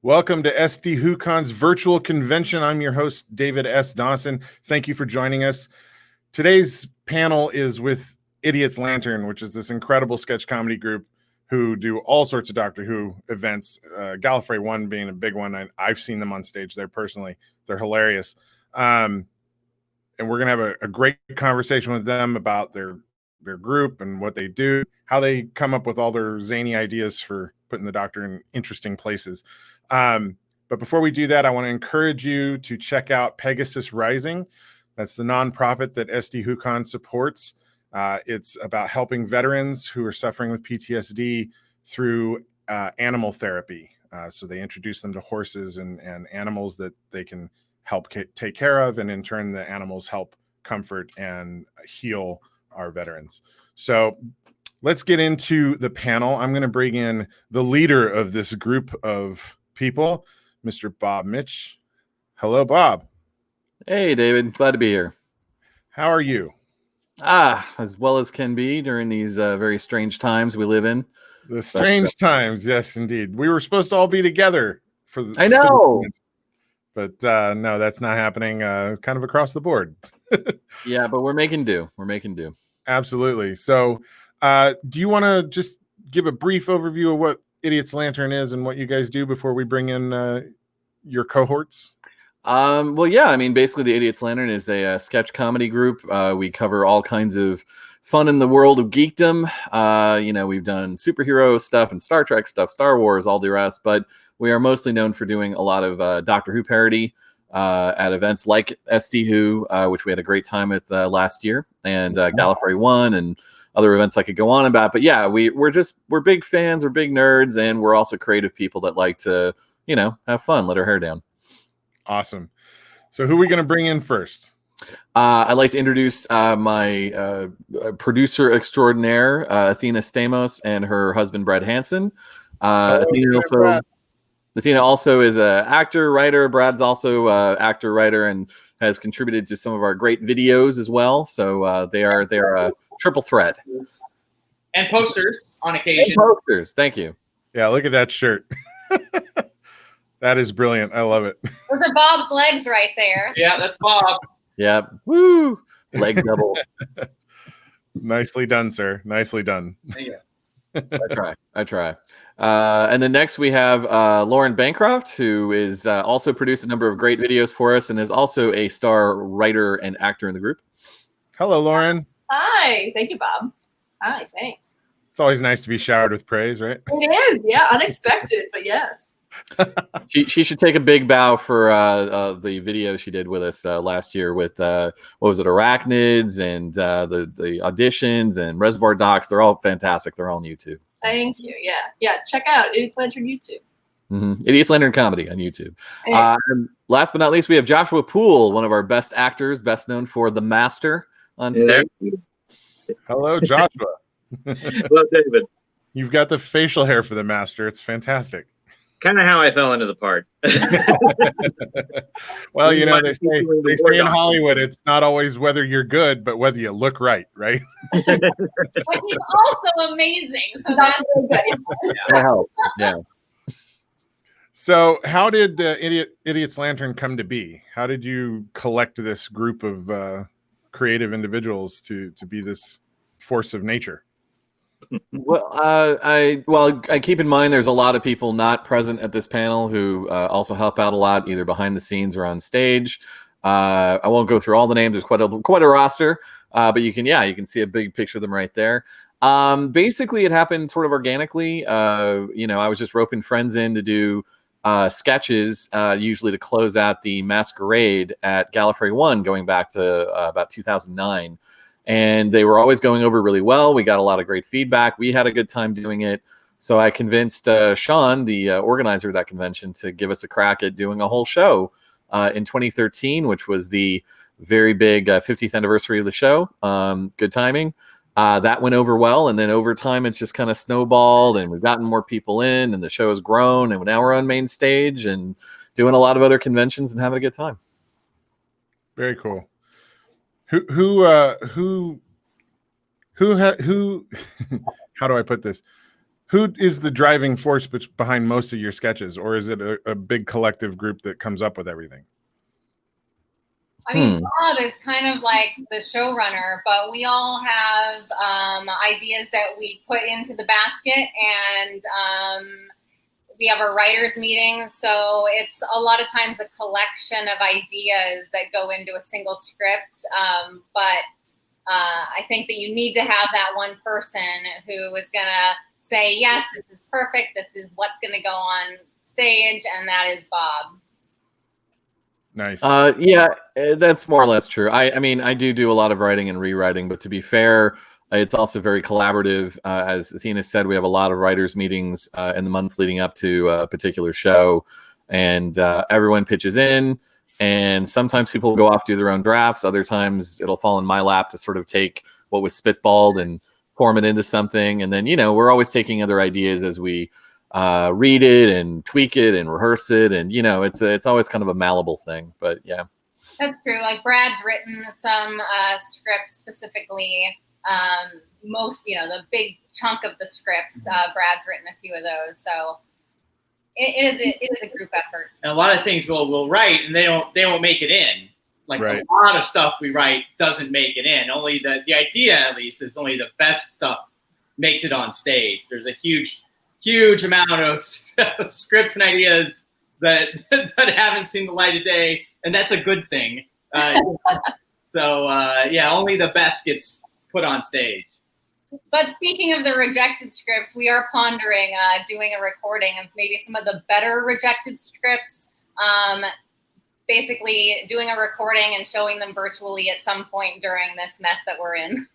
Welcome to SD WhoCon's virtual convention. I'm your host, David S. Dawson. Thank you for joining us. Today's panel is with Idiot's Lantern, which is this incredible sketch comedy group who do all sorts of Doctor Who events, Gallifrey 1 being a big one. I've seen them on stage there personally. They're hilarious. And we're going to have a great conversation with them about their group and what they do, how they come up with all their zany ideas for putting the Doctor in interesting places. But before we do that, I want to encourage you to check out Pegasus Rising. That's the nonprofit that SD WhoCon supports. It's about helping veterans who are suffering with PTSD through animal therapy. So they introduce them to horses and animals that they can help take care of, and in turn, the animals help comfort and heal our veterans. So let's get into the panel. I'm going to bring in the leader of this group of people, Mr. Bob Mitsch. Hello, Bob. Hey, David. Glad to be here. How are you? As well as can be during these very strange times we live in. The strange times, yes, indeed. We were supposed to all be together for the. I know. But no, that's not happening. Kind of across the board. Yeah, but we're making do. We're making do. Absolutely. So, do you want to just give a brief overview of what Idiot's Lantern is and what you guys do before we bring in your cohorts? Well, yeah. I mean, basically, the Idiot's Lantern is a sketch comedy group. We cover all kinds of fun in the world of geekdom. We've done superhero stuff and Star Trek stuff, Star Wars, all the rest. But we are mostly known for doing a lot of Doctor Who parody at events like SD Who, which we had a great time with last year, and Gallifrey 1 and other events I could go on about. But yeah, we're big fans, we're big nerds, and we're also creative people that like to, have fun, let our hair down. Awesome. So who are we going to bring in first? I'd like to introduce my producer extraordinaire, Athena Stamos, and her husband, Brad Hansen. Athena also is an actor, writer. Brad's also actor, writer, and has contributed to some of our great videos as well. So they are a triple threat. And posters on occasion. And posters, thank you. Yeah, look at that shirt. That is brilliant. I love it. Those are Bob's legs right there. Yeah, that's Bob. Yeah, woo, leg double. Nicely done, sir. Nicely done. Yeah. I try. And then next we have Lauren Bancroft, who is also produced a number of great videos for us and is also a star writer and actor in the group. Hello, Lauren. Hi. Thank you, Bob. Hi. Thanks. It's always nice to be showered with praise, right? It is. Yeah. Unexpected, but yes. She should take a big bow for the video she did with us last year with what was it, arachnids and the auditions and Reservoir Docs. They're all fantastic. They're all on YouTube. Thank you. Yeah. Check out Idiot's Lantern YouTube. Mm-hmm. Idiot's Lantern Comedy on YouTube. Hey. And last but not least, we have Joshua Poole, one of our best actors, best known for The Master on stage. Hello, Joshua. Hello, David. You've got the facial hair for the Master. It's fantastic. Kind of how I fell into the part. Well, they say in Hollywood, it's not always whether you're good, but whether you look right? But he's also amazing. So that's good. That helps. Yeah. So how did Idiot's Lantern come to be? How did you collect this group of creative individuals to be this force of nature? Well, I keep in mind there's a lot of people not present at this panel who also help out a lot, either behind the scenes or on stage. I won't go through all the names. There's quite a roster, but you can see a big picture of them right there. Basically, it happened sort of organically. I was just roping friends in to do sketches, usually to close out the masquerade at Gallifrey 1, going back to about 2009. And they were always going over really well. We got a lot of great feedback. We had a good time doing it. So I convinced Sean, the organizer of that convention, to give us a crack at doing a whole show in 2013, which was the very big 50th anniversary of the show. Good timing. That went over well. And then over time, it's just kind of snowballed, and we've gotten more people in, and the show has grown. And now we're on main stage and doing a lot of other conventions and having a good time. Very cool. Who how do I put this? who is the driving force behind most of your sketches, or is it a big collective group that comes up with everything? I mean, Bob is kind of like the showrunner, but we all have ideas that we put into the basket, and we have a writer's meeting. So it's a lot of times a collection of ideas that go into a single script. But I think that you need to have that one person who is going to say, yes, this is perfect. This is what's going to go on stage. And that is Bob. Nice. Yeah, that's more or less true. I mean, I do a lot of writing and rewriting, but to be fair, it's also very collaborative. As Athena said, we have a lot of writers' meetings in the months leading up to a particular show, and everyone pitches in. And sometimes people go off, do their own drafts. Other times it'll fall in my lap to sort of take what was spitballed and form it into something. And then, you know, we're always taking other ideas as we read it and tweak it and rehearse it. And, you know, it's always kind of a malleable thing. But yeah. That's true. Like Brad's written some scripts specifically. Most, you know, the big chunk of the scripts, Brad's written a few of those. So it is a group effort. And a lot of things we'll write and they won't make it in. Like Right. a lot of stuff we write doesn't make it in. Only the idea, at least, is only the best stuff makes it on stage. There's a huge amount of scripts and ideas that haven't seen the light of day, and that's a good thing. So only the best gets put on stage. But speaking of the rejected scripts, we are pondering doing a recording of maybe some of the better rejected scripts. Basically doing a recording and showing them virtually at some point during this mess that we're in.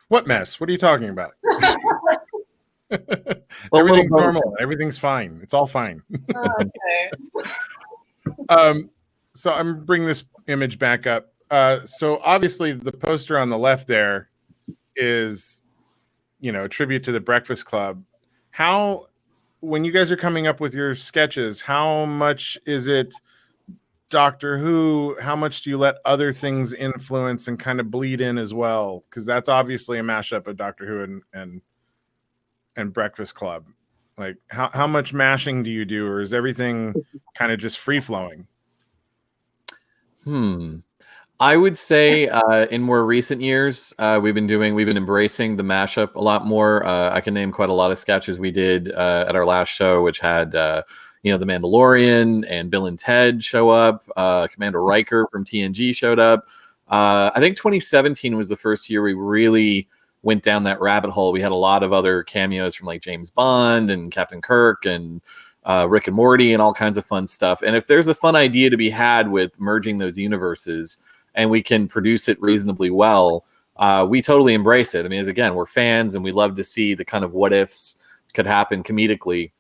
What mess? What are you talking about? Well, Everything's normal. Everything's fine. It's all fine. Okay. So I'm bringing this image back up. So obviously the poster on the left there is, you know, a tribute to the Breakfast Club. How, when you guys are coming up with your sketches, how much is it Doctor Who? How much do you let other things influence and kind of bleed in as well? Because that's obviously a mashup of Doctor Who and Breakfast Club. Like how much mashing do you do, or is everything kind of just free flowing? I would say in more recent years, we've been embracing the mashup a lot more. I can name quite a lot of sketches we did at our last show, which had, you know, The Mandalorian and Bill and Ted show up. Commander Riker from TNG showed up. I think 2017 was the first year we really went down that rabbit hole. We had a lot of other cameos from like James Bond and Captain Kirk and Rick and Morty and all kinds of fun stuff. And if there's a fun idea to be had with merging those universes and we can produce it reasonably well, we totally embrace it. I mean, again, we're fans and we love to see the kind of what ifs could happen comedically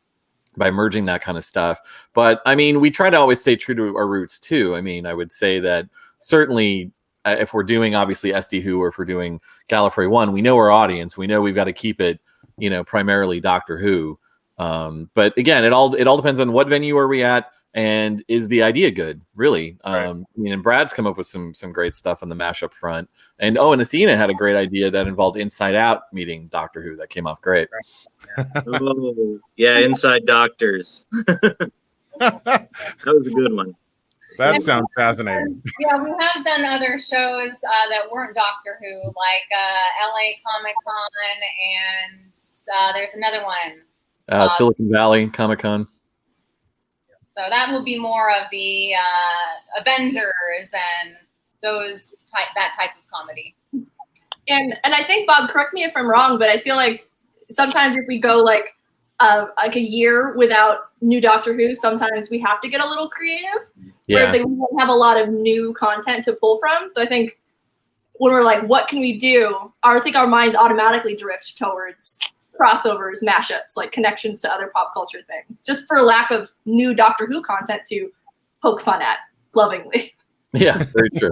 by merging that kind of stuff. But I mean, we try to always stay true to our roots too. I mean, I would say that certainly if we're doing obviously SD Who or if we're doing Gallifrey 1, we know our audience. We know we've got to keep it, you know, primarily Doctor Who. But again, it all depends on what venue are we at and is the idea good, really. Right. I mean, and Brad's come up with some great stuff on the mashup front. And Athena had a great idea that involved Inside Out meeting Doctor Who that came off great. Oh, yeah, Inside Doctors. That was a good one. That sounds fascinating. Yeah, we have done other shows that weren't Doctor Who, like LA Comic Con, and there's another one. Silicon Valley Comic Con. So that will be more of the Avengers and that type of comedy. And I think, Bob, correct me if I'm wrong, but I feel like sometimes if we go like a year without new Doctor Who, sometimes we have to get a little creative. Yeah. Whereas we don't have a lot of new content to pull from. So I think when we're like, what can we do? I think our minds automatically drift towards crossovers, mashups, like connections to other pop culture things, just for lack of new Doctor Who content to poke fun at lovingly. Yeah, very true.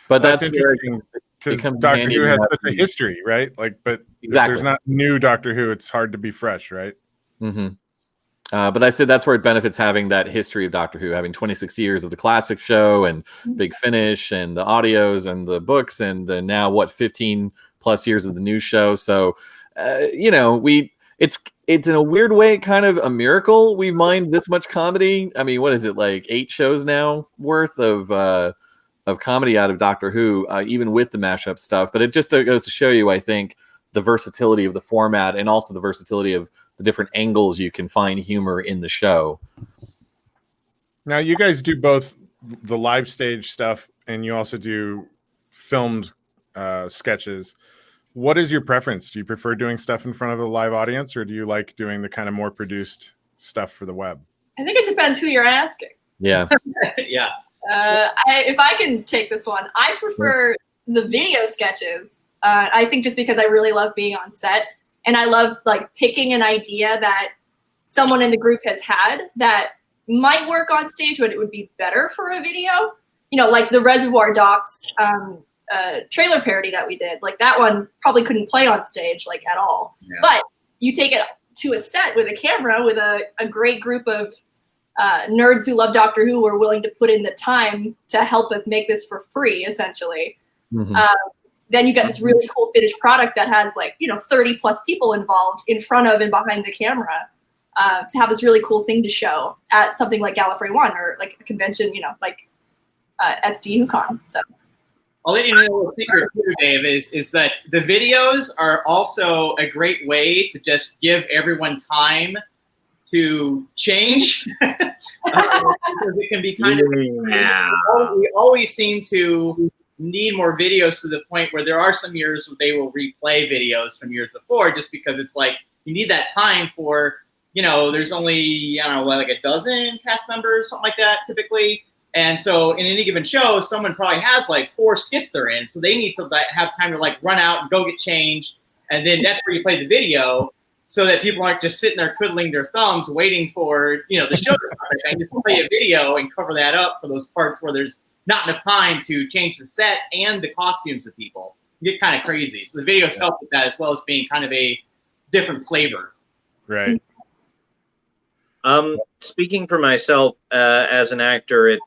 But that's interesting because Doctor Who has such a history, right? Like, but if there's not new Doctor Who, it's hard to be fresh, right? Mm-hmm. But I said that's where it benefits having that history of Doctor Who, having 26 years of the classic show and Big Finish and the audios and the books and the now 15 plus years of the new show. So you know, it's in a weird way kind of a miracle we mined this much comedy. I mean, what is it, like 8 shows now worth of comedy out of Doctor Who, even with the mashup stuff. But it just goes to show you, I think, the versatility of the format and also the versatility of the different angles you can find humor in the show. Now, you guys do both the live stage stuff and you also do filmed sketches. What is your preference? Do you prefer doing stuff in front of a live audience, or do you like doing the kind of more produced stuff for the web? I think it depends who you're asking. Yeah. Yeah. If I can take this one, I prefer the video sketches. I think just because I really love being on set, and I love like picking an idea that someone in the group has had that might work on stage, but it would be better for a video. You know, like the Reservoir Dogs trailer parody that we did. Like that one probably couldn't play on stage like at all. Yeah. But you take it to a set with a camera with a great group of nerds who love Doctor Who, who are willing to put in the time to help us make this for free, essentially. Mm-hmm. Then you get this really cool finished product that has 30 plus people involved in front of and behind the camera to have this really cool thing to show at something like Gallifrey 1 or like a convention, like SD WhoCon. So I'll let you know a little secret too, Dave, is that the videos are also a great way to just give everyone time to change. Because it can be kind of, we always seem to need more videos to the point where there are some years where they will replay videos from years before, just because it's like you need that time for, there's only, like a dozen cast members, something like that typically. And so in any given show, someone probably has like 4 skits they're in. So they need to have time to run out and go get changed. And then that's where you play the video so that people aren't just sitting there twiddling their thumbs waiting for, the show to start. And just play a video and cover that up for those parts where there's not enough time to change the set and the costumes of people. You get kind of crazy. So the videos help with that as well as being kind of a different flavor. Right. Speaking for myself as an actor, it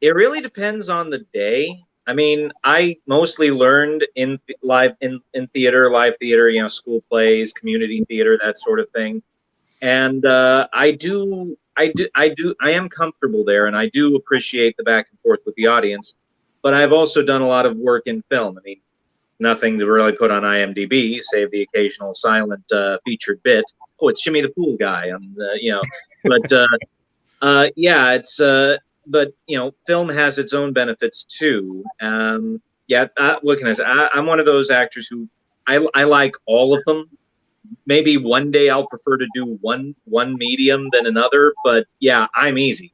really depends on the day. I mean, I mostly learned in theater, live theater, school plays, community theater, that sort of thing. And I am comfortable there, and I do appreciate the back and forth with the audience. But I've also done a lot of work in film. I mean, nothing to really put on IMDb, save the occasional silent featured bit. Oh, it's Jimmy the Poole guy, but yeah, it's but film has its own benefits too. What can I say? I'm one of those actors who I like all of them. Maybe one day I'll prefer to do one medium than another, but yeah, I'm easy.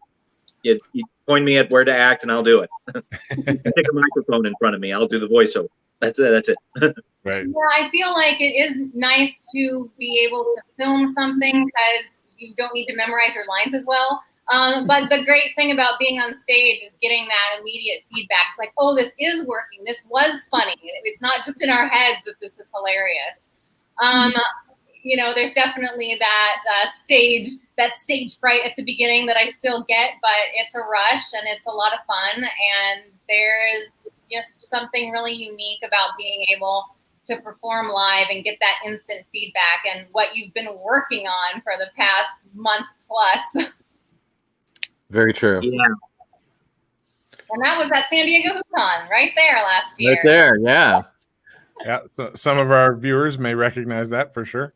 You point me at where to act and I'll do it. Stick a microphone in front of me, I'll do the voiceover. That's it. Right. Yeah, I feel like it is nice to be able to film something because you don't need to memorize your lines as well. But the great thing about being on stage is getting that immediate feedback. It's like, oh, this is working. This was funny. It's not just in our heads that this is hilarious. There's definitely that stage fright at the beginning that I still get, but it's a rush and it's a lot of fun. And there is just something really unique about being able to perform live and get that instant feedback and what you've been working on for the past month plus. Very true. Yeah. And that was at San Diego WhoCon right there last year. Right there, yeah. Yeah, so some of our viewers may recognize that for sure.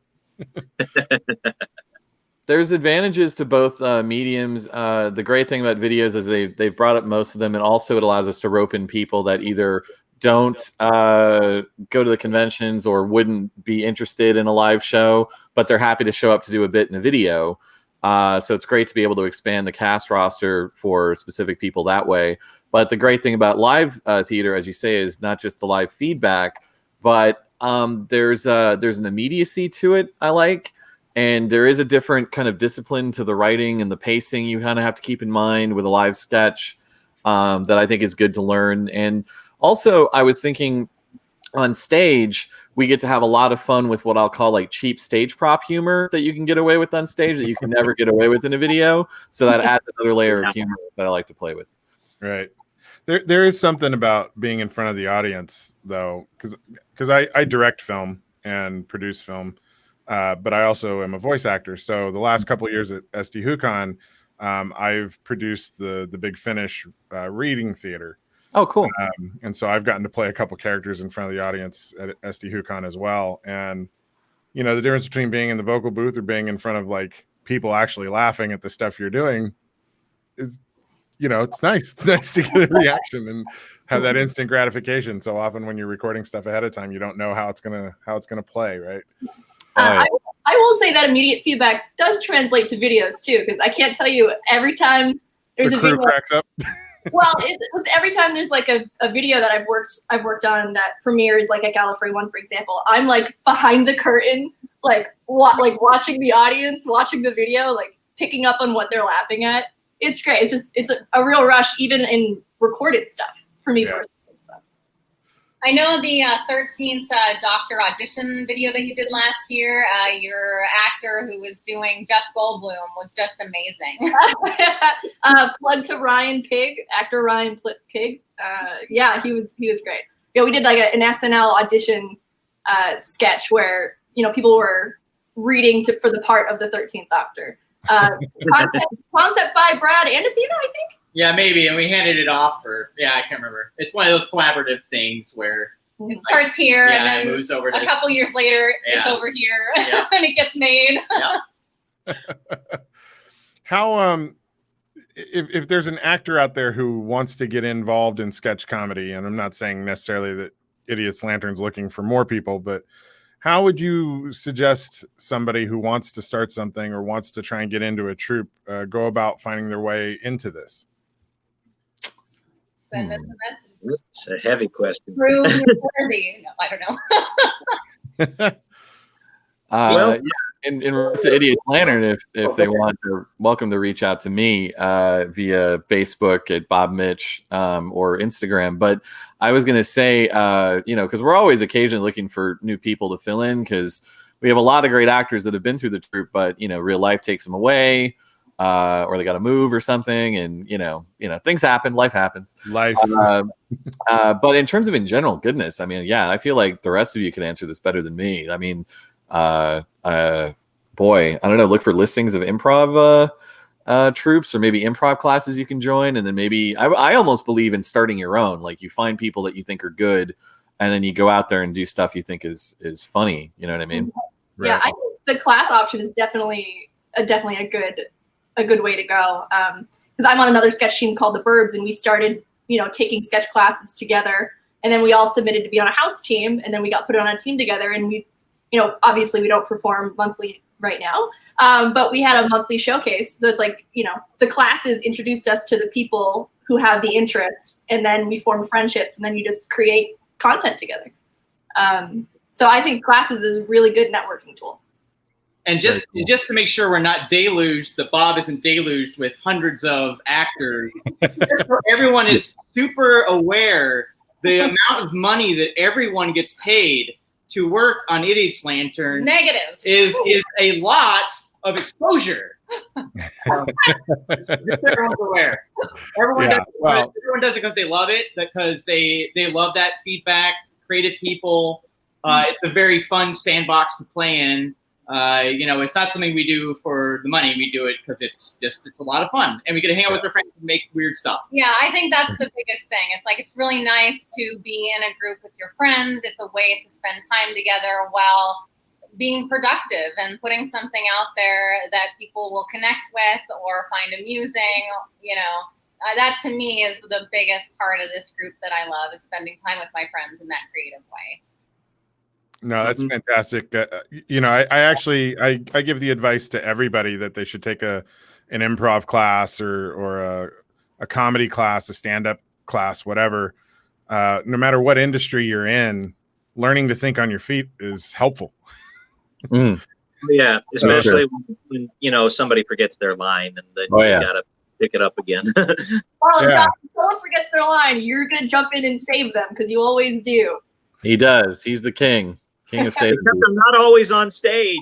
There's advantages to both mediums. The great thing about videos is they've brought up most of them, and also it allows us to rope in people that either don't go to the conventions or wouldn't be interested in a live show, but they're happy to show up to do a bit in a video. So it's great to be able to expand the cast roster for specific people that way. But the great thing about live theater, as you say, is not just the live feedback, but there's an immediacy to it I like. And there is a different kind of discipline to the writing and the pacing you kind of have to keep in mind with a live sketch that I think is good to learn. And also, I was thinking on stage, we get to have a lot of fun with what I'll call like cheap stage prop humor that you can get away with on stage that you can never get away with in a video. So that adds another layer of humor that I like to play with. Right. There is something about being in front of the audience, though, because I direct film, and produce film, but I also am a voice actor. So the last couple of years at SD HooCon, I've produced the Big Finish reading theater. Oh, cool. And so I've gotten to play a couple characters in front of the audience at SD HooCon as well. And, you know, the difference between being in the vocal booth or being in front of like people actually laughing at the stuff you're doing is, you know, it's nice. It's nice to get a reaction and have that instant gratification. So often when you're recording stuff ahead of time, you don't know how it's gonna play, right? I will say that immediate feedback does translate to videos too, because I can't tell you every time there's The a crew video. cracks up. Well, it's every time there's like a video that I've worked on that premieres, like at Gallifrey 1, for example. I'm like behind the curtain, like watching the audience, watching the video, like picking up on what they're laughing at. It's great. It's a real rush, even in recorded stuff for me. Yeah. I know the 13th Doctor audition video that you did last year. Your actor who was doing Jeff Goldblum was just amazing. Plug to Ryan Pigg, actor Ryan Pigg. Yeah, he was great. Yeah, we did like an SNL audition sketch where, you know, people were reading for the part of the 13th Doctor. Concept by Brad and Athena, I think. Yeah, maybe. And we handed it off I can't remember. It's one of those collaborative things where It starts here and it then moves over a couple years later, it's over here and it gets made. Yeah. How if there's an actor out there who wants to get involved in sketch comedy, and I'm not saying necessarily that Idiot's Lantern's looking for more people, but how would you suggest somebody who wants to start something or wants to try and get into a troupe go about finding their way into this? Send us a message. It's a heavy question. Prove you're worthy. No, I don't know. Well, in regards to Idiot's Lantern, if they want, they're welcome to reach out to me via Facebook at Bob Mitsch or Instagram. But I was going to say, you know, because we're always occasionally looking for new people to fill in, because we have a lot of great actors that have been through the troupe, but, you know, real life takes them away, or they got to move or something. And, you know, things happen. Life happens. But in terms of in general, goodness, I mean, yeah, I feel like the rest of you can answer this better than me. I mean, boy, I don't know, look for listings of improv troops or maybe improv classes you can join. And then maybe I almost believe in starting your own. Like, you find people that you think are good, and then you go out there and do stuff you think is funny. You know what I mean? Right. Yeah, I think the class option is definitely a good way to go. Because I'm on another sketch team called the Burbs, and we started, you know, taking sketch classes together, and then we all submitted to be on a house team, and then we got put on a team together, and we, you know, obviously we don't perform monthly right now, but we had a monthly showcase. So it's like, you know, the classes introduced us to the people who have the interest, and then we form friendships, and then you just create content together. So I think classes is a really good networking tool. And just to make sure we're not deluged, that Bob isn't deluged with hundreds of actors, everyone is super aware the amount of money that everyone gets paid to work on Idiot's Lantern Negative. is a lot of exposure. Everyone's aware. Everyone does it because they love it, because they love that feedback. Creative people. It's a very fun sandbox to play in. You know, it's not something we do for the money. We do it because it's a lot of fun, and we get to hang out with our friends and make weird stuff. Yeah, I think that's the biggest thing. It's like, it's really nice to be in a group with your friends. It's a way to spend time together while being productive and putting something out there that people will connect with or find amusing. You know, that to me is the biggest part of this group that I love, is spending time with my friends in that creative way. No, that's fantastic. You know, I actually give the advice to everybody that they should take an improv class or a comedy class, a stand-up class, whatever. No matter what industry you're in, learning to think on your feet is helpful. Yeah, especially when, you know, somebody forgets their line, and then you gotta pick it up again. Well, if someone forgets their line, you're gonna jump in and save them, because you always do. He does. He's the king. King of saving. Except I'm not always on stage.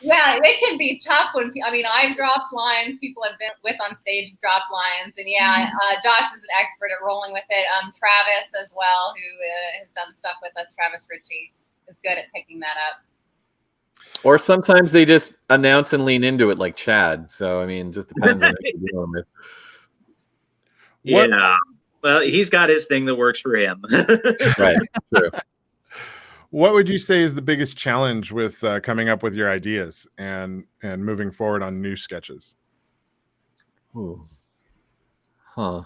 Yeah, it can be tough when I've dropped lines. People I've been with on stage have dropped lines, and Josh is an expert at rolling with it. Travis as well, who has done stuff with us. Travis Ritchie is good at picking that up. Or sometimes they just announce and lean into it, like Chad. So I mean, just depends on what you're dealing with. Yeah, well, he's got his thing that works for him. Right. True. What would you say is the biggest challenge with coming up with your ideas and moving forward on new sketches? Ooh. Huh.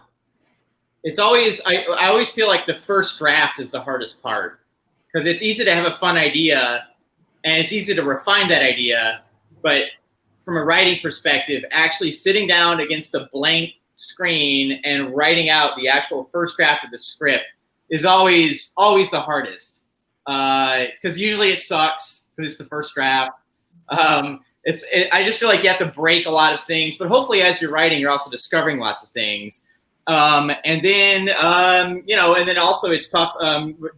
It's always I always feel like the first draft is the hardest part, because it's easy to have a fun idea and it's easy to refine that idea, but from a writing perspective, actually sitting down against a blank screen and writing out the actual first draft of the script is always the hardest, because usually it sucks because it's the first draft. I just feel like you have to break a lot of things, but hopefully as you're writing, you're also discovering lots of things. And then also it's tough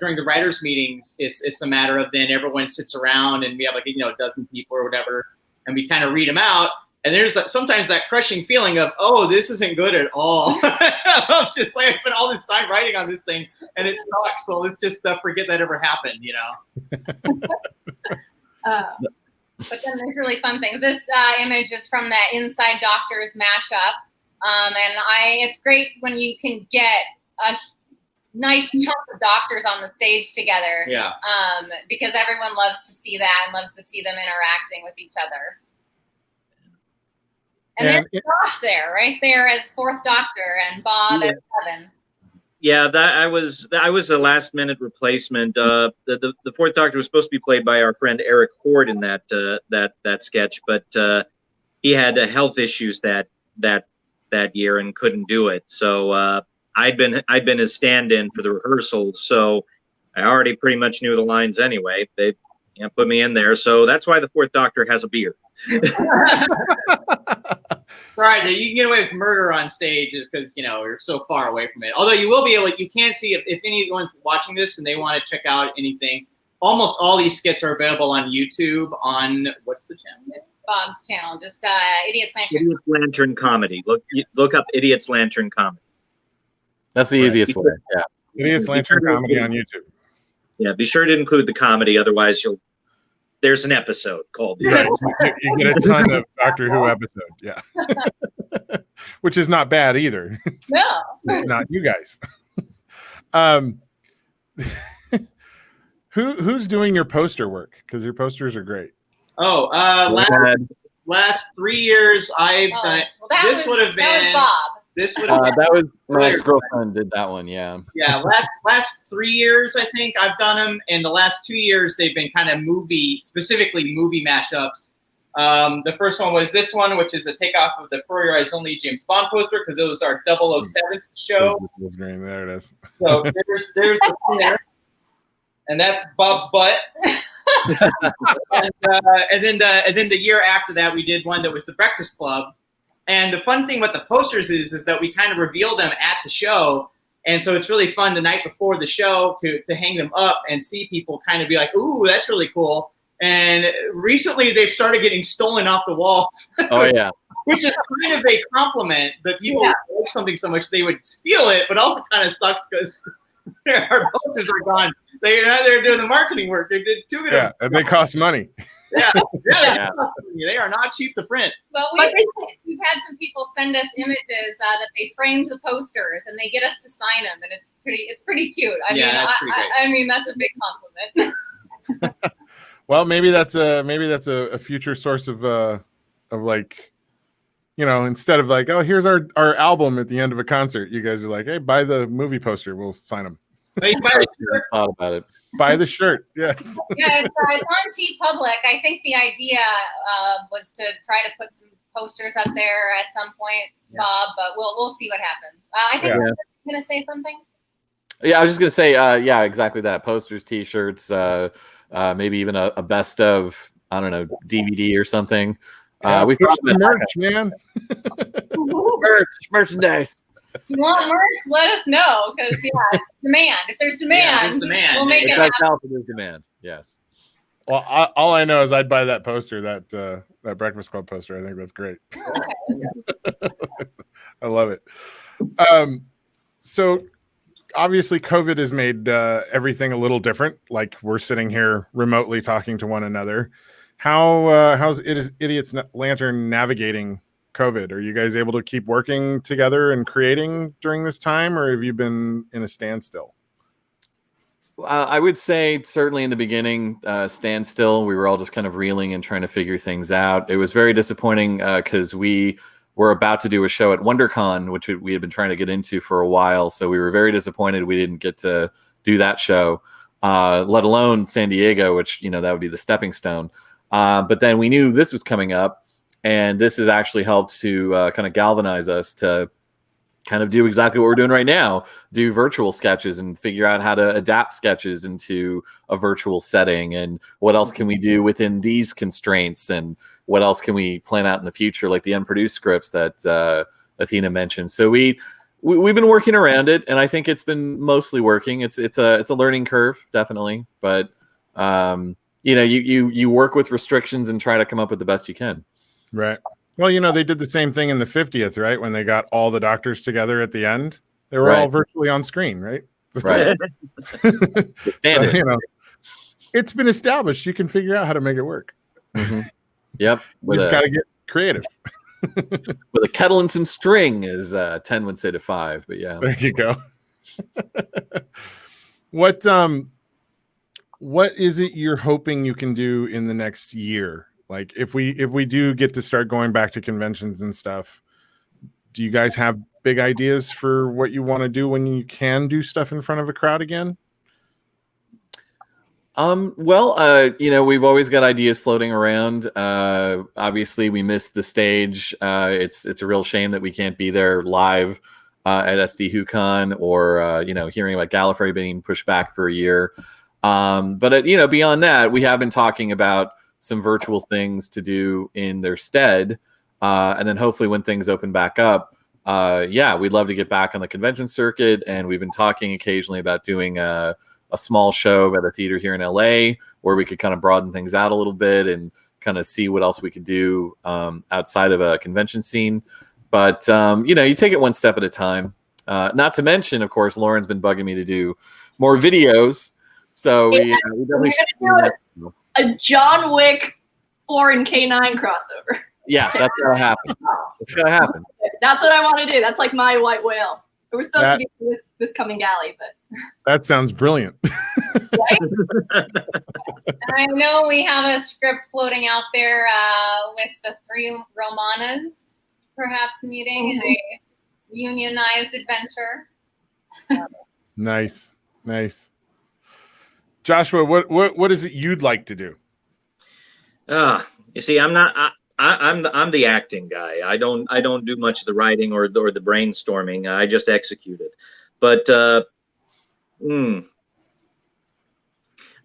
during the writers' meetings. It's a matter of then everyone sits around and we have a dozen people or whatever, and we kind of read them out. And there's sometimes that crushing feeling of, oh, this isn't good at all. I'm just like, I spent all this time writing on this thing and it sucks. So let's just forget that ever happened, But then there's really fun things. This image is from that Inside Doctors mashup. And it's great when you can get a nice chunk of doctors on the stage together. Yeah. Because everyone loves to see that and loves to see them interacting with each other. And there's Josh there, right there as fourth Doctor, and Bob as Kevin. Yeah, I was a last minute replacement. The fourth Doctor was supposed to be played by our friend Eric Horde in that sketch, but he had health issues that year and couldn't do it. So I'd been his stand-in for the rehearsals, so I already pretty much knew the lines anyway. They put me in there, so that's why the fourth Doctor has a beard. Right, you can get away with murder on stage because you're so far away from it. Although you will be able, you can't see if anyone's watching this and they want to check out anything. Almost all these skits are available on YouTube. On what's the channel? It's Bob's channel, just Idiot's Lantern. Idiot's Lantern Comedy. Look up Idiot's Lantern Comedy. That's the easiest way. Yeah. Idiot's Lantern Comedy on YouTube. Yeah, be sure to include the comedy, otherwise there's an episode called. Right. You get a ton of Doctor Who episodes, yeah. Which is not bad either. No. Not you guys. Who's doing your poster work? Because your posters are great. Oh, last 3 years I've done it. Well, that was Bob. This would have that was my ex-girlfriend did that one, yeah. Yeah, last 3 years I think I've done them, and the last 2 years they've been kind of specifically movie mashups. The first one was this one, which is a takeoff of the For Your Eyes Only James Bond poster, because it was our 007th show. There it is. So there's the thing there, and that's Bob's butt. and then the year after that, we did one that was the Breakfast Club. And the fun thing with the posters is that we kind of reveal them at the show. And so it's really fun the night before the show to hang them up and see people kind of be like, ooh, that's really cool. And recently they've started getting stolen off the walls. Oh, yeah. Which is kind of a compliment that people like something so much they would steal it, but also kind of sucks because our posters are gone. They're doing the marketing work. They did too good. Yeah, and they cost money. Yeah. They are not cheap to print. But we've had some people send us images that they framed the posters and they get us to sign them, and it's pretty cute. That's pretty great. I mean, that's a big compliment. Well, maybe that's a future source of like, instead of like, oh, here's our album at the end of a concert, you guys are like, hey, buy the movie poster, we'll sign them. Buy thought about it. Buy the shirt, yes. Yeah, it's on TeePublic. I think the idea was to try to put some posters up there at some point, Bob, but we'll see what happens. I think you're going to say something? Yeah, I was just going to say, exactly that. Posters, T-shirts, maybe even a best of, I don't know, DVD or something. We push the merch, man. Merchandise. If you want merch, let us know, because it's demand. If there's demand, we'll make it happen. There's demand. Yes. Well, all I know is I'd buy that poster, that Breakfast Club poster. I think that's great. I love it. So obviously COVID has made everything a little different. Like we're sitting here remotely talking to one another. How's Idiot's Lantern navigating COVID? Are you guys able to keep working together and creating during this time, or have you been in a standstill? I would say certainly in the beginning, standstill. We were all just kind of reeling and trying to figure things out. It was very disappointing because we were about to do a show at WonderCon, which we had been trying to get into for a while. So we were very disappointed we didn't get to do that show, let alone San Diego, which, you know, that would be the stepping stone. But then we knew this was coming up, and this has actually helped to kind of galvanize us to kind of do exactly what we're doing right now, do virtual sketches and figure out how to adapt sketches into a virtual setting, and what else can we do within these constraints, and what else can we plan out in the future, like the unproduced scripts that Athena mentioned. So we've been working around it, and I think it's been mostly working. It's a learning curve, definitely, but you know, you work with restrictions and try to come up with the best you can. Right. Well, you know, they did the same thing in the 50th, right? When they got all the doctors together at the end, they were all virtually on screen, right? Right. So, you know, it's been established. You can figure out how to make it work. Mm-hmm. Yep. You just got to get creative. With a kettle and some string, as 10 would say to 5. But yeah, there you go. What is it you're hoping you can do in the next year? Like if we do get to start going back to conventions and stuff, do you guys have big ideas for what you want to do when you can do stuff in front of a crowd again? Well, you know, we've always got ideas floating around. Obviously we missed the stage. It's a real shame that we can't be there live at SD-HooCon, or you know, hearing about Gallifrey being pushed back for a year. But you know, beyond that, we have been talking about some virtual things to do in their stead. And then hopefully when things open back up, yeah, we'd love to get back on the convention circuit. And we've been talking occasionally about doing a small show at a theater here in LA, where we could kind of broaden things out a little bit and kind of see what else we could do outside of a convention scene. But, you know, you take it one step at a time. Not to mention, of course, Lauren's been bugging me to do more videos. So we definitely should do that. A John Wick 4 and K9 crossover. Yeah, that's gonna happen. It's gonna happen. That's what I want to do. That's like my white whale. It was supposed to be this coming galley, but that sounds brilliant. Right? I know we have a script floating out there with the 3 Romanas perhaps meeting in a unionized adventure. Nice. Joshua, what is it you'd like to do? You see, I'm the acting guy. I don't do much of the writing or the brainstorming. I just execute it. But man,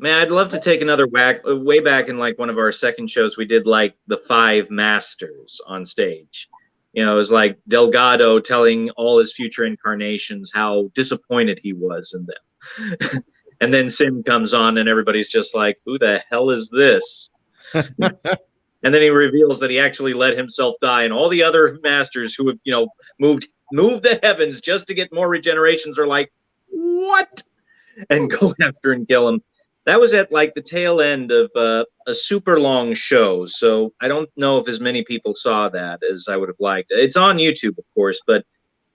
I'd love to take another whack. Way back in like one of our second shows, we did like the 5 masters on stage. You know, it was like Delgado telling all his future incarnations how disappointed he was in them. And then Sim comes on and everybody's just like, who the hell is this? And then he reveals that he actually let himself die, and all the other masters who have, you know, moved the heavens just to get more regenerations are like, what? And go after and kill him. That was at like the tail end of a super long show. So I don't know if as many people saw that as I would have liked. It's on YouTube, of course, but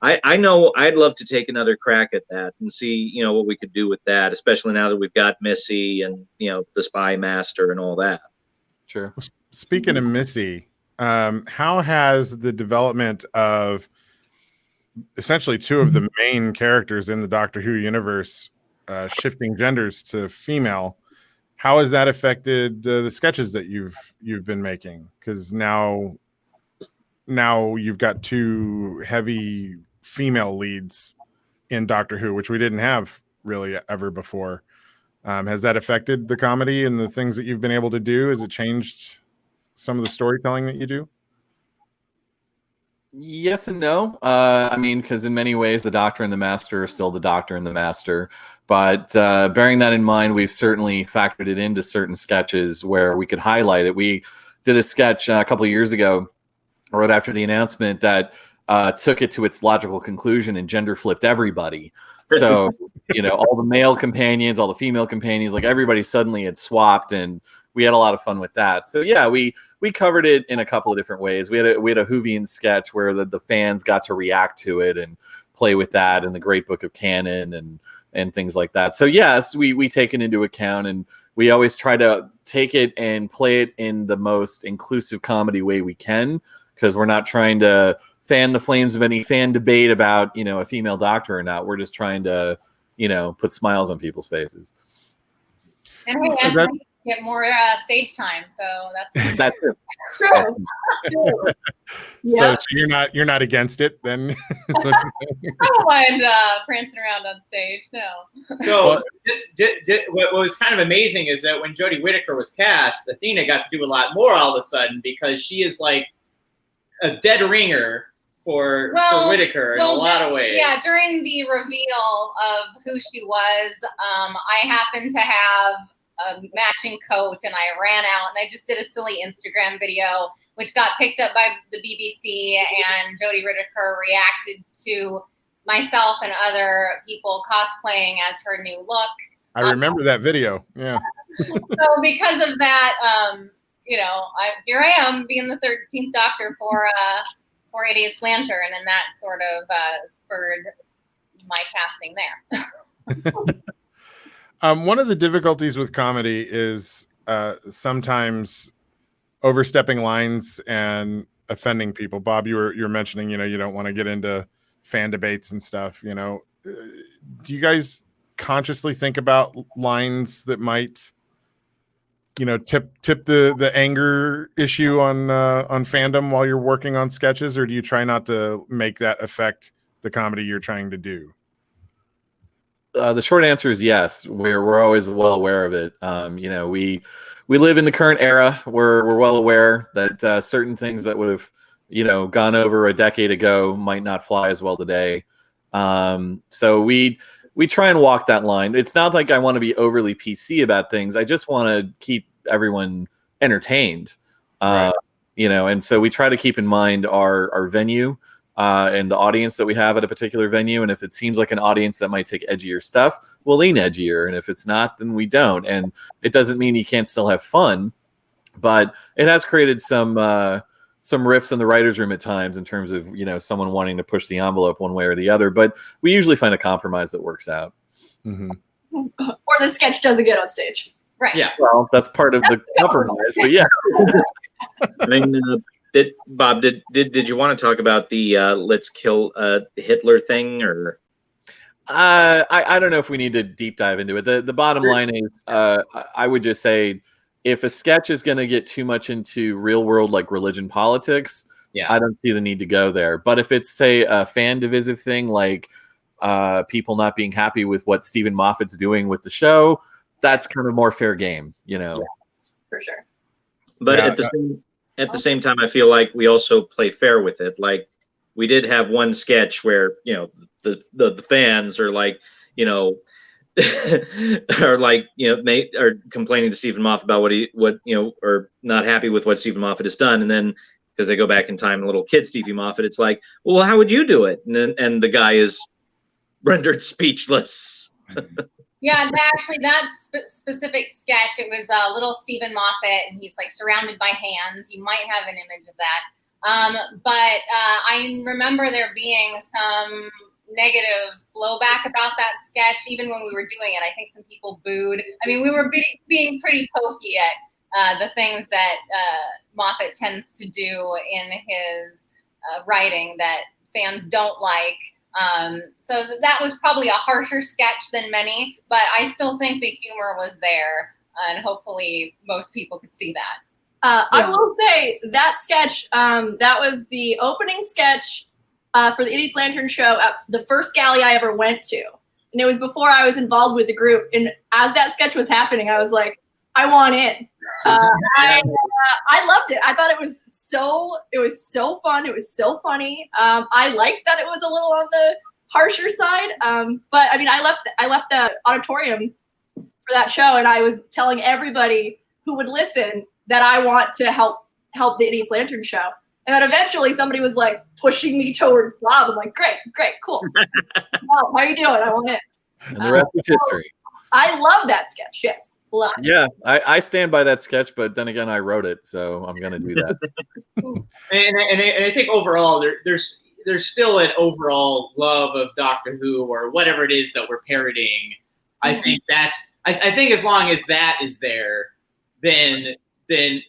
I know I'd love to take another crack at that and see, you know, what we could do with that, especially now that we've got Missy and, you know, the Spy Master and all that. Sure. Speaking of Missy, how has the development of essentially 2 of the main characters in the Doctor Who universe shifting genders to female, how has that affected the sketches that you've been making? Because now you've got 2 heavy female leads in Doctor Who, which we didn't have really ever before. Has that affected the comedy and the things that you've been able to do? Has it changed some of the storytelling that you do? Yes and no. I mean, because in many ways, the Doctor and the Master are still the Doctor and the Master. But bearing that in mind, we've certainly factored it into certain sketches where we could highlight it. We did a sketch a couple of years ago, right after the announcement, that took it to its logical conclusion and gender flipped everybody. So, all the male companions, all the female companions, like everybody suddenly had swapped, and we had a lot of fun with that. So yeah, we covered it in a couple of different ways. We had a Whovian sketch where the fans got to react to it and play with that in the Great Book of Canon and things like that. So yes, we take it into account, and we always try to take it and play it in the most inclusive comedy way we can, because we're not trying to fan the flames of any fan debate about, a female Doctor or not. We're just trying to, put smiles on people's faces. And hey, as we get more stage time, so that's it. True. So you're not against it then? That's what you're saying. I don't mind prancing around on stage. No. So what was kind of amazing is that when Jodie Whittaker was cast, Athena got to do a lot more all of a sudden, because she is like a dead ringer for Whittaker in a lot of ways. Yeah, during the reveal of who she was, I happened to have a matching coat, and I ran out and I just did a silly Instagram video, which got picked up by the BBC, and Jodie Whittaker reacted to myself and other people cosplaying as her new look. I remember that video. Yeah. So because of that, here I am being the 13th Doctor for Idiot's Lantern, and that sort of spurred my casting there. One of the difficulties with comedy is sometimes overstepping lines and offending people. Bob, you were mentioning, you don't want to get into fan debates and stuff. Do you guys consciously think about lines that might, tip the anger issue on fandom while you're working on sketches, or do you try not to make that affect the comedy you're trying to do? The short answer is yes. We're always well aware of it. We live in the current era. We're well aware that certain things that would have gone over a decade ago might not fly as well today. So we try and walk that line. It's not like I want to be overly PC about things. I just want to keep everyone entertained. Right. And so we try to keep in mind our venue. And the audience that we have at a particular venue. And if it seems like an audience that might take edgier stuff, we'll lean edgier. And if it's not, then we don't. And it doesn't mean you can't still have fun, but it has created some riffs in the writer's room at times in terms of, someone wanting to push the envelope one way or the other. But we usually find a compromise that works out. Mm-hmm. Or the sketch doesn't get on stage. Right. Yeah. Well, that's part of the compromise, but yeah. I mean, Bob, did you want to talk about the let's kill Hitler thing, or? I don't know if we need to deep dive into it. The bottom line is, I would just say, if a sketch is going to get too much into real world, like religion, politics, I don't see the need to go there. But if it's, say, a fan divisive thing, like people not being happy with what Stephen Moffat's doing with the show, that's kind of more fair game, Yeah, for sure. But at the same time, I feel like we also play fair with it. Like, we did have one sketch where, the fans are like, are like, are complaining to Stephen Moffat about or not happy with what Stephen Moffat has done. And then, because they go back in time, little kid Stephen Moffat, it's like, well, how would you do it? And the guy is rendered speechless. Yeah, that specific sketch, it was little Stephen Moffat, and he's like surrounded by hands. You might have an image of that. But I remember there being some negative blowback about that sketch, even when we were doing it. I think some people booed. I mean, we were being pretty pokey at the things that Moffat tends to do in his writing that fans don't like. So that was probably a harsher sketch than many, but I still think the humor was there, and hopefully most people could see that. I will say that sketch, that was the opening sketch for the Idiot's Lantern show at the first galley I ever went to. And it was before I was involved with the group. And as that sketch was happening, I was like, I want in. I loved it. I thought it was so fun. It was so funny. I liked that it was a little on the harsher side. But I mean, I left the auditorium for that show, and I was telling everybody who would listen that I want to help the Idiot's Lantern show. And then eventually somebody was like pushing me towards Bob. I'm like, great, cool. Bob, how are you doing? I want in. And the rest is history. I love that sketch. Yes. Love it. Yeah, I stand by that sketch, but then again, I wrote it, so I'm gonna do that. and I think overall, there's still an overall love of Doctor Who or whatever it is that we're parodying. I think I think as long as that is there, then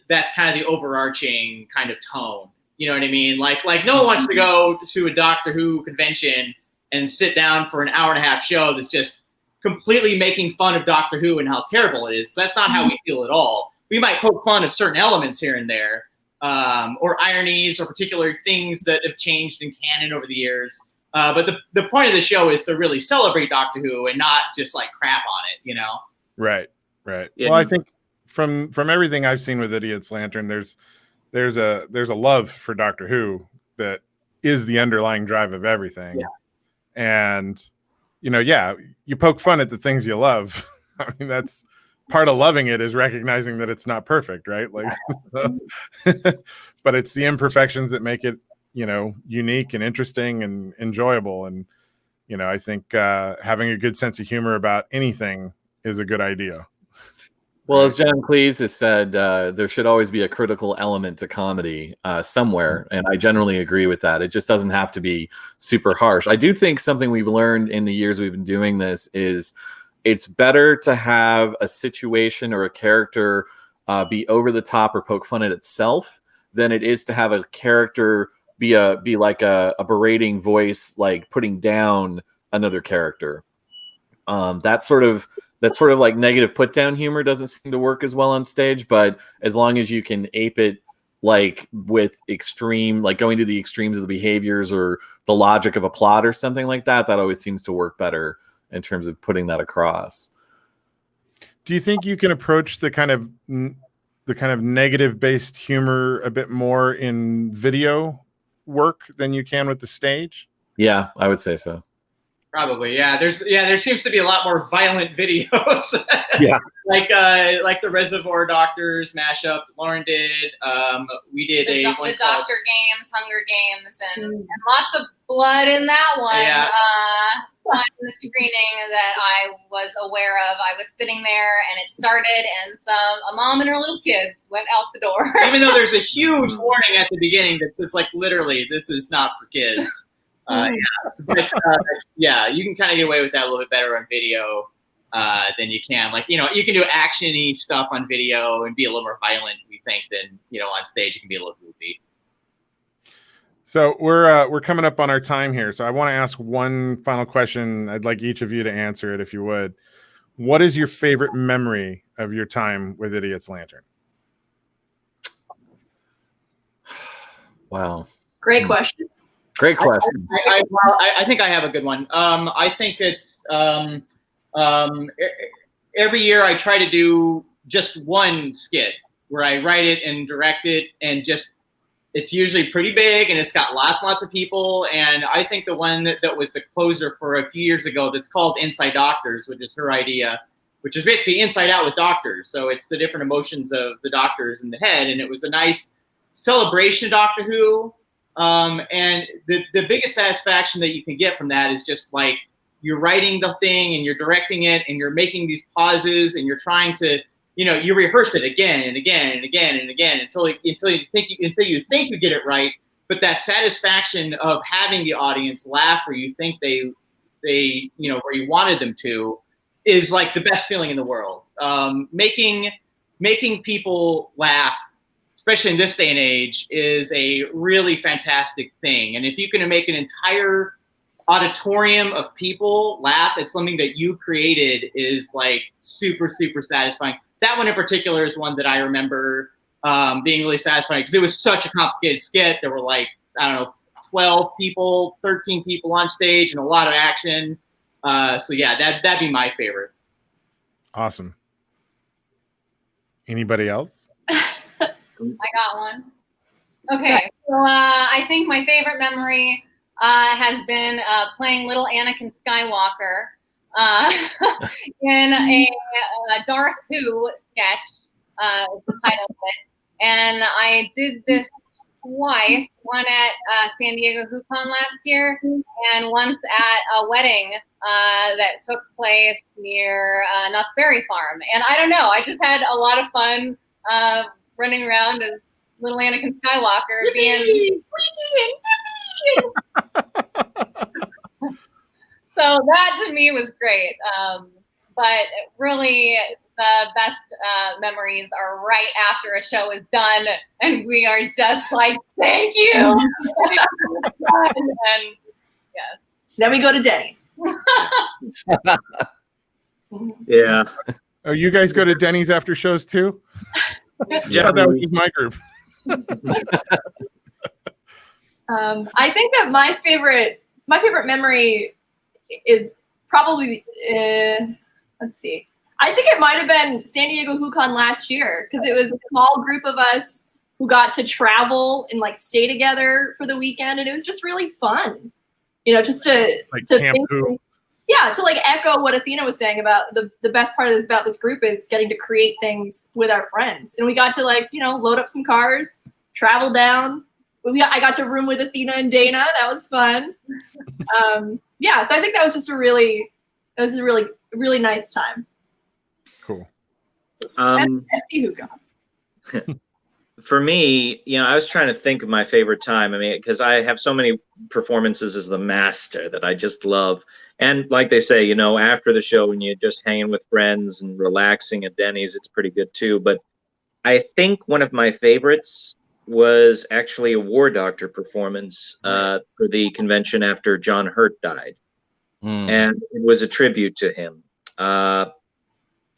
that's kind of the overarching kind of tone. You know what I mean? Like no one wants to go to a Doctor Who convention and sit down for an hour and a half show that's just completely making fun of Doctor Who and how terrible it is. That's not how we feel at all. We might poke fun of certain elements here and there, or ironies or particular things that have changed in canon over the years. But the point of the show is to really celebrate Doctor Who and not just like crap on it, you know? Right. Yeah. Well, I think from everything I've seen with Idiot's Lantern, there's a love for Doctor Who that is the underlying drive of everything. Yeah. And you poke fun at the things you love. I mean, that's part of loving it, is recognizing that it's not perfect, right? Like, but it's the imperfections that make it, unique and interesting and enjoyable. And, I think having a good sense of humor about anything is a good idea. Well, as John Cleese has said, there should always be a critical element to comedy somewhere, and I generally agree with that. It just doesn't have to be super harsh. I do think something we've learned in the years we've been doing this is it's better to have a situation or a character be over the top or poke fun at itself than it is to have a character be like a berating voice, like putting down another character. That sort of like negative put down humor doesn't seem to work as well on stage, but as long as you can ape it like with extreme, like going to the extremes of the behaviors or the logic of a plot or something like that, that always seems to work better in terms of putting that across. Do you think you can approach the kind of negative based humor a bit more in video work than you can with the stage? Yeah, I would say so. Probably, yeah. There seems to be a lot more violent videos. Yeah. like the Reservoir Doctors mashup Lauren did. We did the Doctor Games, Hunger Games, and lots of blood in that one. Yeah. In the screening that I was aware of, I was sitting there and it started, and a mom and her little kids went out the door. Even though there's a huge warning at the beginning that says, like, literally, this is not for kids. Yeah, you can kind of get away with that a little bit better on video than you can. Like, you can do action-y stuff on video and be a little more violent, we think, than, on stage. It can be a little goofy. So we're coming up on our time here. So I want to ask one final question. I'd like each of you to answer it, if you would. What is your favorite memory of your time with Idiot's Lantern? Wow. Great question. Great question. I think I have a good one. I think it's every year I try to do just one skit where I write it and direct it, and it's usually pretty big and it's got lots and lots of people. And I think the one that was the closer for a few years ago, that's called Inside Doctors, which is her idea, which is basically Inside Out with doctors. So it's the different emotions of the doctors in the head. And it was a nice celebration of Doctor Who. And the biggest satisfaction that you can get from that is just like, you're writing the thing and you're directing it and you're making these pauses and you're trying to, you rehearse it again and again and again and again until you think you get it right. But that satisfaction of having the audience laugh where you think they where you wanted them to, is like the best feeling in the world. Making people laugh, especially in this day and age, is a really fantastic thing. And if you can make an entire auditorium of people laugh at something that you created, is like super, super satisfying. That one in particular is one that I remember being really satisfying because it was such a complicated skit. There were like, 12 people, 13 people on stage and a lot of action. So yeah, that'd be my favorite. Awesome. Anybody else? I got one. Okay, so I think my favorite memory has been playing little Anakin Skywalker in a Darth Who sketch, is the title of it. And I did this twice, one at San Diego HooCon last year, and once at a wedding that took place near Knott's Berry Farm. And I don't know, I just had a lot of fun running around as little Anakin Skywalker being squeaky and yippee. So that to me was great. But really, the best memories are right after a show is done and we are just like, thank you. And yes. Then we go to Denny's. Yeah. Oh, you guys go to Denny's after shows too? Yeah, that was just my group. I think that my favorite memory is probably let's see. I think it might have been San Diego HooCon last year because it was a small group of us who got to travel and like stay together for the weekend, and it was just really fun. You know, just to think, to like echo what Athena was saying about the best part of this group is getting to create things with our friends, and we got to like load up some cars, travel down. I got to room with Athena and Dana. That was fun. Yeah, so I think that was just a really nice time. Cool. For me, I was trying to think of my favorite time. I mean, because I have so many performances as the master that I just love. And like they say, after the show, when you're just hanging with friends and relaxing at Denny's, it's pretty good too. But I think one of my favorites was actually a War Doctor performance for the convention after John Hurt died. And it was a tribute to him.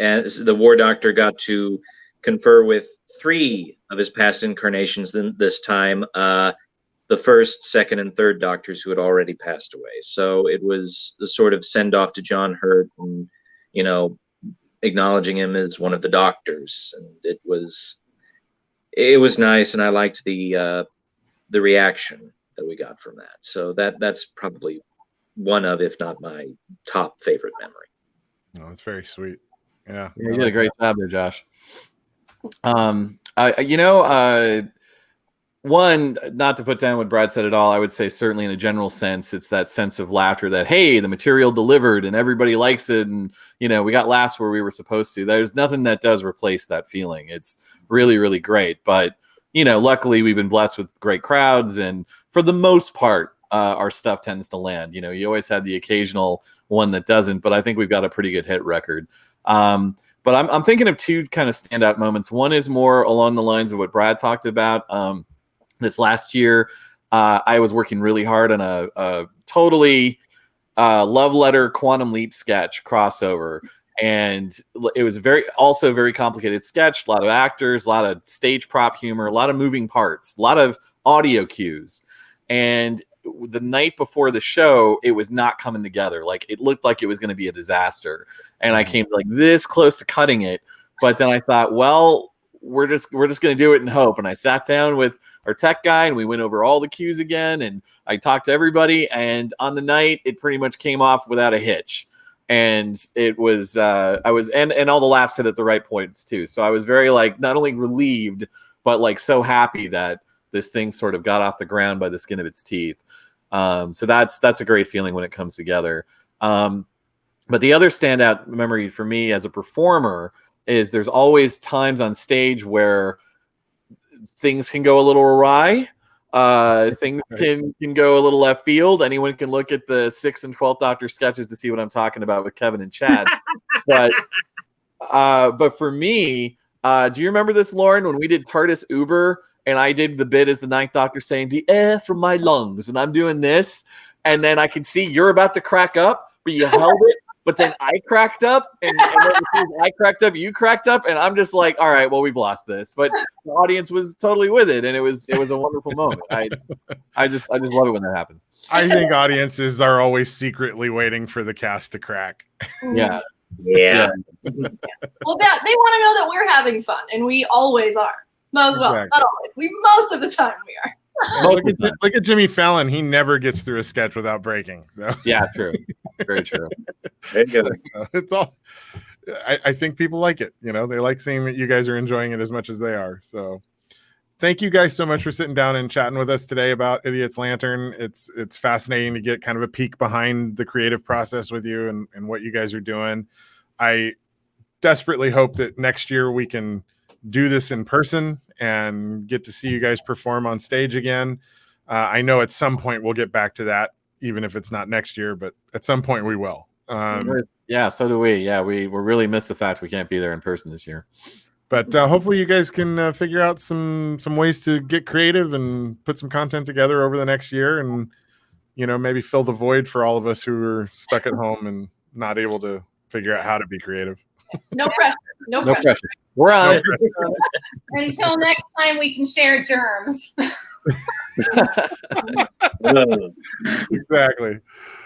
As the War Doctor got to confer with 3 of his past incarnations this time, the first, second, and third Doctors who had already passed away. So it was the sort of send-off to John Hurt and, acknowledging him as one of the Doctors. And it was nice, and I liked the reaction that we got from that. So that's probably one of, if not my top favorite memory. Oh, that's very sweet. Yeah, you did a great job there, Josh. One, not to put down what Brad said at all, I would say certainly in a general sense, it's that sense of laughter that, hey, the material delivered and everybody likes it, and we got laughs where we were supposed to. There's nothing that does replace that feeling. It's really, really great. But luckily we've been blessed with great crowds, and for the most part, our stuff tends to land. You always have the occasional one that doesn't, but I think we've got a pretty good hit record. But I'm thinking of 2 kind of standout moments. One is more along the lines of what Brad talked about. This last year, I was working really hard on a totally love letter Quantum Leap sketch crossover. And it was also very complicated sketch, a lot of actors, a lot of stage prop humor, a lot of moving parts, a lot of audio cues. And the night before the show, it was not coming together. Like, it looked like it was going to be a disaster. And I came like this close to cutting it. But then I thought, well, we're just going to do it and hope. And I sat down with our tech guy and we went over all the cues again. And I talked to everybody. And on the night, it pretty much came off without a hitch. And it was, and all the laughs hit at the right points too. So I was very not only relieved, but so happy that this thing sort of got off the ground by the skin of its teeth. So that's a great feeling when it comes together. But the other standout memory for me as a performer is there's always times on stage where things can go a little awry. Things can go a little left field. Anyone can look at the 6th and 12th Doctor sketches to see what I'm talking about with Kevin and Chad. But for me, do you remember this, Lauren, when we did TARDIS Uber and I did the bit as the 9th Doctor saying the air from my lungs, and I'm doing this, and then I can see you're about to crack up, but you held it. But then I cracked up, and I cracked up, you cracked up, and I'm just like, all right, well, we've lost this. But the audience was totally with it, and it was a wonderful moment. I just love it when that happens. I think audiences are always secretly waiting for the cast to crack. Yeah. Yeah. Well, that they want to know that we're having fun, and we always are. Well, Exactly. not always. We most of the time we are. Look at Jimmy Fallon. He never gets through a sketch without breaking. So Yeah, true. Very true. Very good. it's all. I think people like it. You know, they like seeing that you guys are enjoying it as much as they are. So, thank you guys so much for sitting down and chatting with us today about Idiot's Lantern. It's fascinating to get kind of a peek behind the creative process with you and what you guys are doing. I desperately hope that next year we can do this in person and get to see you guys perform on stage again. I know at some point we'll get back to that, even if it's not next year, but at some point we will. Yeah, so do we. Yeah, we really miss the fact we can't be there in person this year. But hopefully you guys can figure out some ways to get creative and put some content together over the next year, and maybe fill the void for all of us who are stuck at home and not able to figure out how to be creative. No pressure. No No pressure. pressure. We're on it. Until next time, we can share germs. Exactly.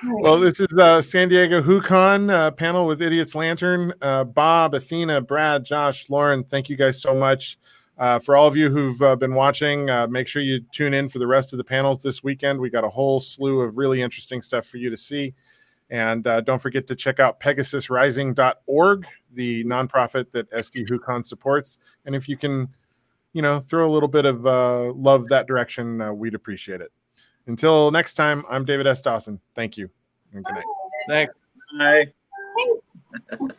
Well, this is San Diego WhoCon panel with Idiot's Lantern. Bob, Athena, Brad, Josh, Lauren, thank you guys so much. For all of you who've been watching, make sure you tune in for the rest of the panels this weekend. We got a whole slew of really interesting stuff for you to see. And don't forget to check out PegasusRising.org, the nonprofit that SD WhoCon supports. And if you can, throw a little bit of love that direction, we'd appreciate it. Until next time, I'm David S. Dawson. Thank you. And good night. Thanks. Bye. Thanks.